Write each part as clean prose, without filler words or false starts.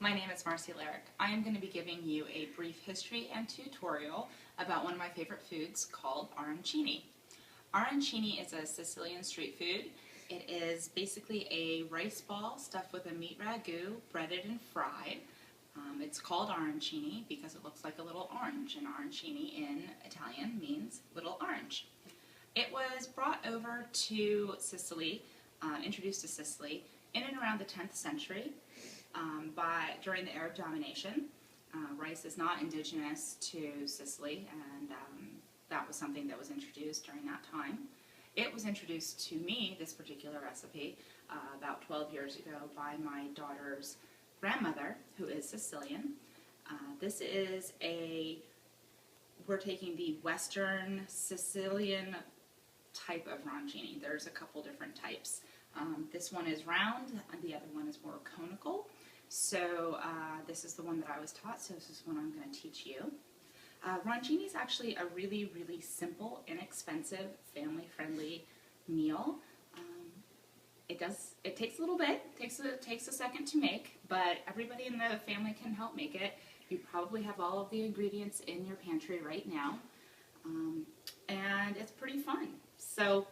My name is Marcy Larrick. I am going to be giving you a brief history and tutorial about one of my favorite foods called arancini. Arancini is a Sicilian street food. It is basically a rice ball stuffed with a meat ragu, breaded and fried. It's called arancini because it looks like a little orange, and arancini in Italian means little orange. It was brought over to Sicily, introduced to Sicily in and around the 10th century during the Arab domination. Rice is not indigenous to Sicily, and that was something that was introduced during that time. It was introduced to me, this particular recipe, about 12 years ago by my daughter's grandmother, who is Sicilian. We're taking the Western Sicilian type of arancini. There's a couple different types. This one is round, and the other one is more conical. So this is the one that I was taught, so this is one I'm going to teach you. Arancini is actually a really, really simple, inexpensive, family-friendly meal. It takes a little bit, takes a second to make, but everybody in the family can help make it. You probably have all of the ingredients in your pantry right now, and it's pretty fun. So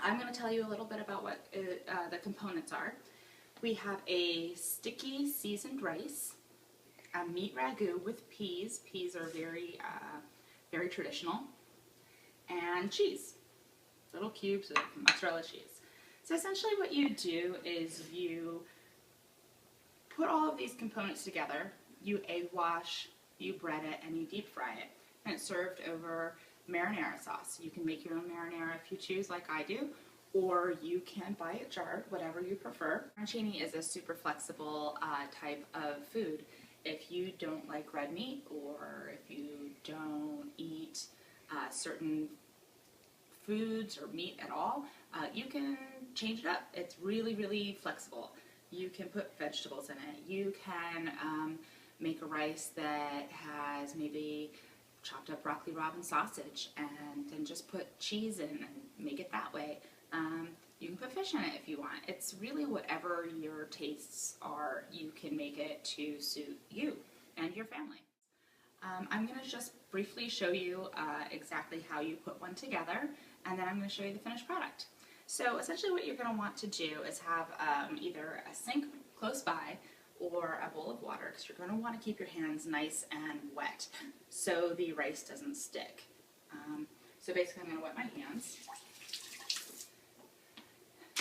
I'm going to tell you a little bit about what the components are. We have a sticky seasoned rice, a meat ragu with peas. Peas are very, very traditional, and cheese, little cubes of mozzarella cheese. So essentially what you do is you put all of these components together, you egg wash, you bread it, and you deep fry it. And it's served over marinara sauce. You can make your own marinara if you choose, like I do, or you can buy it jarred, whatever you prefer. Arancini is a super flexible type of food. If you don't like red meat, or if you don't eat certain foods or meat at all, you can change it up. It's really, really flexible. You can put vegetables in it. You can make a rice that has maybe chopped up broccoli rabe and sausage, and then just put cheese in and make it that way. You can put fish in it if you want. It's really whatever your tastes are, you can make it to suit you and your family. I'm going to just briefly show you exactly how you put one together, and then I'm going to show you the finished product. So essentially what you're going to want to do is have either a sink close by or a bowl of water, because you're going to want to keep your hands nice and wet so the rice doesn't stick. So basically I'm going to wet my hands.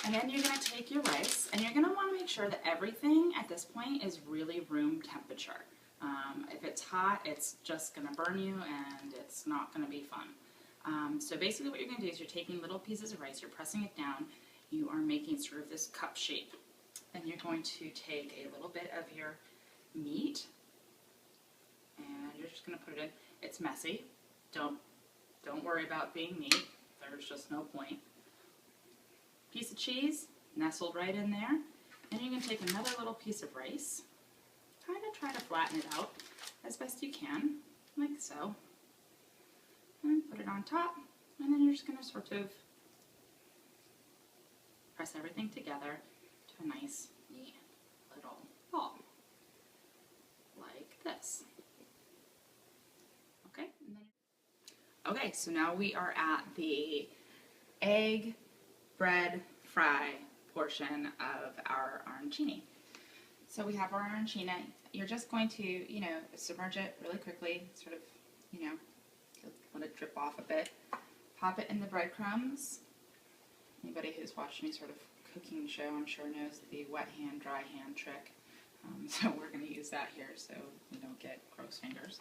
And then you're going to take your rice, and you're going to want to make sure that everything at this point is really room temperature. If it's hot, it's just going to burn you, and it's not going to be fun. So basically what you're going to do is you're taking little pieces of rice, you're pressing it down, you are making sort of this cup shape. And you're going to take a little bit of your meat, and you're just going to put it in. It's messy. Don't worry about being neat. There's just no point. Piece of cheese nestled right in there, and you can take another little piece of rice, kind of try to flatten it out as best you can, like so, and put it on top, and then you're just going to sort of press everything together to a nice little ball, like this. Okay, okay, so now we are at the egg bread fry portion of our arancini. So we have our arancini. You're just going to, submerge it really quickly, sort of, let it drip off a bit. Pop it in the breadcrumbs. Anybody who's watched any sort of cooking show, I'm sure, knows the wet hand, dry hand trick. So we're going to use that here so we don't get gross fingers.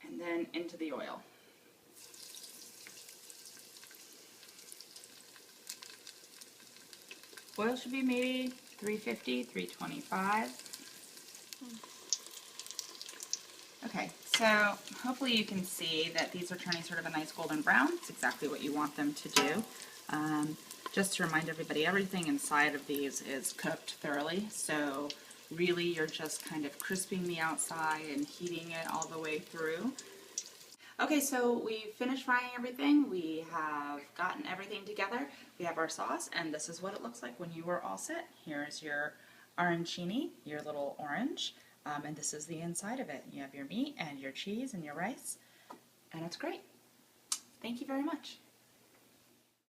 And then into the oil. Oil should be maybe 350, 325. Okay, so hopefully you can see that these are turning sort of a nice golden brown. It's exactly what you want them to do. Just to remind everybody, everything inside of these is cooked thoroughly, so really you're just kind of crisping the outside and heating it all the way through. Okay, so we finished frying everything. We have gotten everything together. We have our sauce, and this is what it looks like when you are all set. Here's your arancini, your little orange, and this is the inside of it. You have your meat and your cheese and your rice, and it's great. Thank you very much.